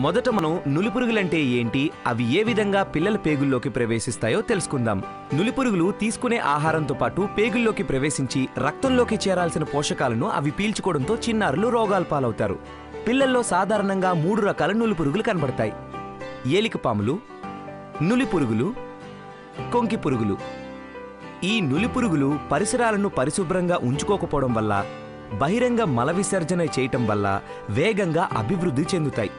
మొదట మనం నులిపురుగులంటే ఏంటి, అవి ఏ విధంగా పిల్లల పేగుల్లోకి ప్రవేశిస్తాయో తెలుసుకుందాం. నులిపురుగులు తీసుకునే ఆహారంతో పాటు పేగుల్లోకి ప్రవేశించి రక్తంలోకి చేరాల్సిన పోషకాలను అవి పీల్చుకోవడంతో చిన్నారులు రోగాల పాలవుతారు. పిల్లల్లో సాధారణంగా 3 రకాల నులిపురుగులు కనబడతాయి: ఏలికపాములు, నులిపురుగులు, కొంకి పురుగులు. ఈ నులిపురుగులు పరిసరాలను పరిశుభ్రంగా ఉంచుకోకపోవడం వల్ల, బహిరంగ మల విసర్జన చేయటం వల్ల వేగంగా అభివృద్ధి చెందుతాయి.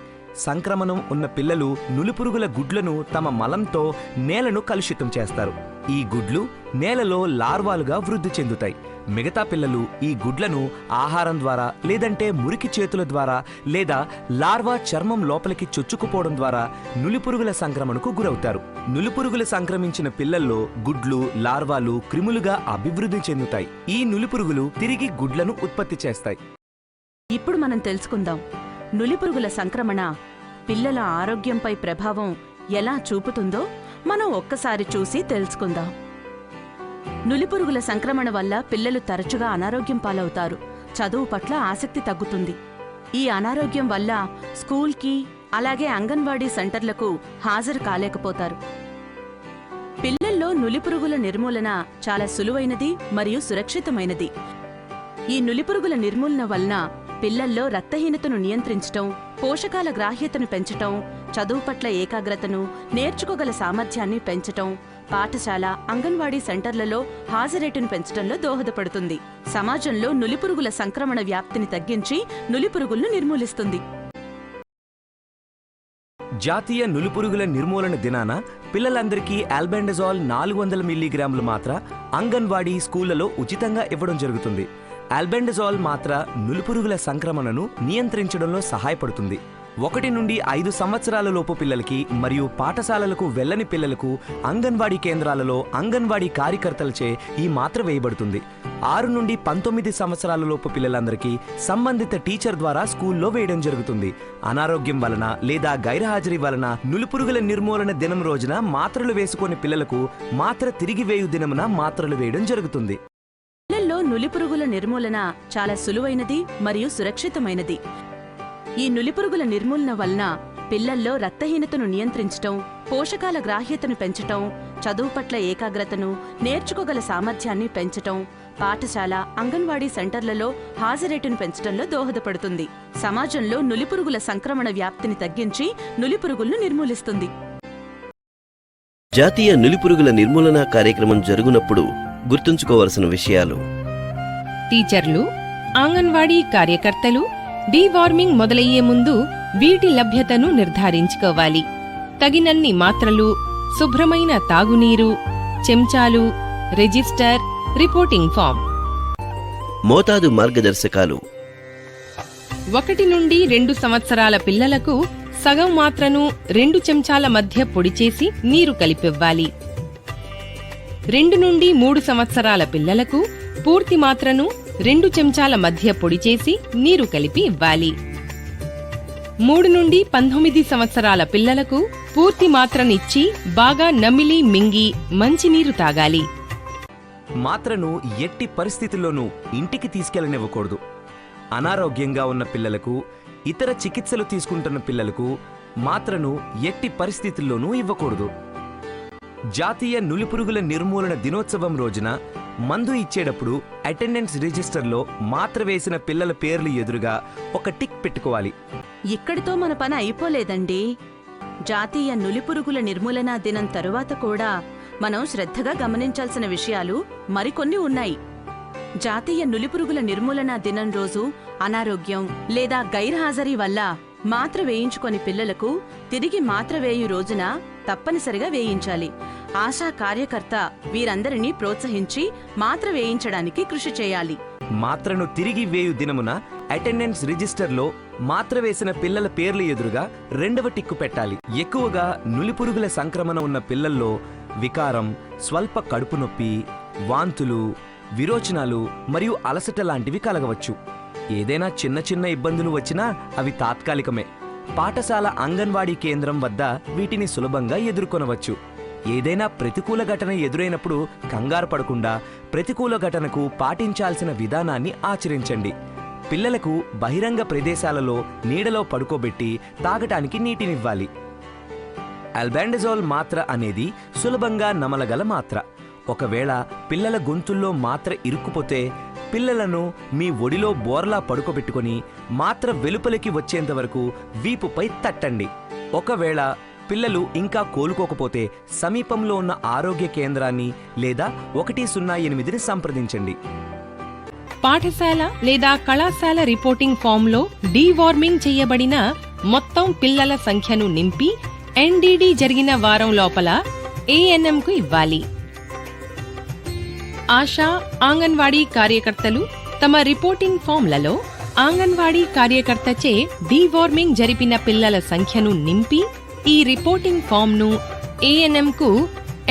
సంక్రమణం ఉన్న పిల్లలు నులిపురుగుల గుడ్లను తమ మలంతో నేలను కలుషితం చేస్తారు. ఈ గుడ్లు నేలలో లార్వాలుగా వృద్ధి చెందుతాయి. మిగతా పిల్లలు ఈ గుడ్లను ఆహారం ద్వారా, లేదంటే మురికి చేతుల ద్వారా, లేదా లార్వా చర్మం లోపలికి చొచ్చుకుపోవడం ద్వారా నులిపురుగుల సంక్రమణకు గురవుతారు. నులిపురుగులు సంక్రమించిన పిల్లల్లో గుడ్లు, లార్వాలు క్రిములుగా అభివృద్ధి చెందుతాయి. ఈ నులిపురుగులు తిరిగి గుడ్లను ఉత్పత్తి చేస్తాయి. ఇప్పుడు మనం తెలుసుకుందాం, నులిపురుగుల సంక్రమణ పిల్లల ఆరోగ్యంపై ప్రభావం ఎలా చూపుతుందో మనం ఒక్కసారి చూసి తెలుసుకుందాం. నులిపురుగుల సంక్రమణ వల్ల పిల్లలు తరచుగా అనారోగ్యం పాలవుతారు. చదువు పట్ల ఆసక్తి తగ్గుతుంది. ఈ అనారోగ్యం వల్ల స్కూల్కి, అలాగే అంగన్వాడీ సెంటర్లకు హాజరు కాలేకపోతారు. పిల్లల్లో నులిపురుగుల నిర్మూలన చాలా సులువైనది మరియు సురక్షితమైనది. ఈ నులిపురుగుల నిర్మూలన వలన పిల్లల్లో రక్తహీనతను నియంత్రించటం, పోషకాల గ్రాహ్యతను పెంచటం, చదువు పట్ల ఏకాగ్రతను, నేర్చుకోగల సామర్థ్యాన్ని పెంచటం, పాఠశాల, అంగన్వాడీ సెంటర్లలో హాజరేటును పెంచడంలో దోహదపడుతుంది. సమాజంలో నులిపురుగుల సంక్రమణ వ్యాప్తిని తగ్గించి నులిపురుగులను నిర్మూలిస్తుంది. జాతీయ నులిపురుగుల నిర్మూలన దినాన పిల్లలందరికీ ఆల్బెండజోల్ 400 మిల్లీగ్రాములు మాత్ర అంగన్వాడీ స్కూళ్లలో ఉచితంగా ఇవ్వడం జరుగుతుంది. ఆల్బెండజోల్ మాత్ర నులిపురుగుల సంక్రమణను నియంత్రించడంలో సహాయపడుతుంది. 1 నుండి 5 సంవత్సరాల లోపు పిల్లలకి మరియు పాఠశాలలకు వెళ్లని పిల్లలకు అంగన్వాడీ కేంద్రాలలో అంగన్వాడీ కార్యకర్తలచే ఈ మాత్ర వేయబడుతుంది. 6 నుండి 19 సంవత్సరాల లోపు పిల్లలందరికీ సంబంధిత టీచర్ ద్వారా స్కూల్లో వేయడం జరుగుతుంది. అనారోగ్యం వలన లేదా గైర్హాజరీ వలన నులిపురుగుల నిర్మూలన దినం రోజున మాత్రలు వేసుకునే పిల్లలకు మాత్ర తిరిగి వేయు దినమున మాత్రలు వేయడం జరుగుతుంది. పిల్లల్లో నులిపురుగుల నిర్మూలన చాలా సులువైనది మరియు సురక్షితమైనది. ఈ నులిపురుగుల నిర్మూలన వలన పిల్లల్లో రక్తహీనతను నియంత్రించటం, పోషకాల గ్రాహ్యతను పెంచటం, చదువు పట్ల ఏకాగ్రతను, నేర్చుకోగల సామర్థ్యాన్ని పెంచటం, పాఠశాల, అంగన్వాడీ సెంటర్లలో హాజరేటును పెంచడంలో దోహదపడుతుంది. సమాజంలో నులిపురుగుల సంక్రమణ వ్యాప్తిని తగ్గించి నులిపురుగులను నిర్మూలిస్తుంది. జాతీయ నులిపురుగుల నిర్మూలన కార్యక్రమం జరుగునప్పుడు గుర్తుంచుకోవలసిన విషయాలు: టీచర్లు, అంగన్వాడీ కార్యకర్తలు డీవార్మింగ్ మొదలయ్యే ముందు వీటి లభ్యతను నిర్ధారించుకోవాలి. తగినన్ని మాత్రలు, శుభ్రమైన తాగునీరు, చెంచాలు, రిజిస్టర్, రిపోర్టింగ్ ఫామ్. మోతాదు మార్గదర్శకాలు: 1 నుండి 2 సంవత్సరాల పిల్లలకు సగం మాత్రను 2 చెంచాల మధ్య పొడిచేసి నీరు కలిపివ్వాలి. 2 నుండి 3 సంవత్సరాల పిల్లలకు పూర్తి మాత్రను 2 చెంచాల మధ్య పొడిచేసి నీరు కలిపి ఇవ్వాలి. 3 నుండి 19 సంవత్సరాల పిల్లలకు పూర్తి మాత్రనిచ్చి బాగా నమిలి మింగి మంచినీరు తాగాలి. మాత్రను ఎట్టి పరిస్థితుల్లోనూ ఇంటికి తీసుకెళ్లనివ్వకూడదు. అనారోగ్యంగా ఉన్న పిల్లలకు, ఇతర చికిత్సలు తీసుకుంటున్న పిల్లలకు మాత్రను ఎట్టి పరిస్థితుల్లోనూ ఇవ్వకూడదు. జాతీయ నులిపురుగుల నిర్మూలన దినోత్సవం రోజున మందు ఇచ్చేటప్పుడు అటెండెన్స్ రిజిస్టర్లో మాత్ర వేసిన పిల్లల పేర్లు ఎదురుగా ఒక టిక్ పెట్టుకోవాలి. ఇక్కడితో మన పని అయిపోలేదండి. జాతీయ నులిపురుగుల నిర్మూలన దినం తరువాత కూడా మనం శ్రద్ధగా గమనించాల్సిన విషయాలు మరికొన్ని ఉన్నాయి. జాతీయ నులిపురుగుల నిర్మూలన దినం రోజు అనారోగ్యం లేదా గైర్హాజరీ వల్ల మాత్ర వేయించుకొని పిల్లలకు తిరిగి మాత్ర వేయు రోజున తప్పనిసరిగా వేయించాలి. ఆశా కార్యకర్త వీరందరినీ ప్రోత్సహించి మాత్ర వేయించడానికి కృషి చేయాలి. మాత్రను తిరిగి వేయు దినమున అటెండెన్స్ రిజిస్టర్లో మాత్ర వేసిన పిల్లల పేర్లు ఎదురుగా 2వ టిక్కు పెట్టాలి. ఎక్కువగా నులిపురుగుల సంక్రమణ ఉన్న పిల్లల్లో వికారం, స్వల్ప కడుపు నొప్పి, వాంతులు, విరోచనాలు మరియు అలసట లాంటివి కలగవచ్చు. ఏదైనా చిన్న చిన్న ఇబ్బందులు వచ్చినా అవి తాత్కాలికమే. పాఠశాల అంగన్వాడీ కేంద్రం వద్ద వీటిని సులభంగా ఎదుర్కొనవచ్చు. ఏదైనా ప్రతికూల ఘటన ఎదురైనప్పుడు కంగారు పడకుండా ప్రతికూల ఘటనకు పాటించాల్సిన విధానాన్ని ఆచరించండి. పిల్లలకు బహిరంగ ప్రదేశాలలో నీడలో పడుకోబెట్టి తాగటానికి నీటినివ్వాలి. ఆల్బెండజోల్ మాత్ర అనేది సులభంగా నమలగల మాత్ర. ఒకవేళ పిల్లల గొంతుల్లో మాత్ర ఇరుక్కుపోతే పిల్లలను మీ ఒడిలో బోర్లా పడుకోబెట్టుకొని మాత్ర వెలుపలికి వచ్చేంత వరకు వీపుపై తట్టండి. ఒకవేళ పిల్లలు ఇంకా కోలుకోకపోతే సమీపంలో ఉన్న ఆరోగ్య కేంద్రాన్ని లేదా 108ని సంప్రదించండి. పాఠశాల లేదా కళాశాల రిపోర్టింగ్ ఫామ్లో డీవార్మింగ్ చేయబడిన మొత్తం పిల్లల సంఖ్యను నింపి ఎన్డీడీ జరిగిన వారం లోపల ఏఎన్ఎంకు ఇవ్వాలి. ఆశా, ఆంగన్వాడీ కార్యకర్తలు తమ రిపోర్టింగ్ ఫామ్లలో ఆంగన్వాడీ కార్యకర్తచే డీవార్మింగ్ జరిపిన పిల్లల సంఖ్యను నింపి ఈ రిపోర్టింగ్ ఫామ్ను ఏఎన్ఎంకు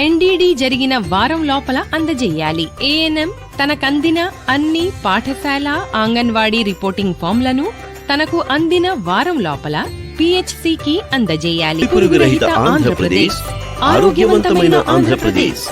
ఎన్డీడీ జరిగిన వారం లోపల అందజేయాలి. ఏఎన్ఎం తనకందిన అన్ని పాఠశాల, ఆంగన్వాడీ రిపోర్టింగ్ ఫామ్లను తనకు అందిన వారం లోపల పిహెచ్సికి అందజేయాలి. పురుగు రహిత ఆంధ్రప్రదేశ్, ఆరోగ్యవంతమైన ఆంధ్రప్రదేశ్.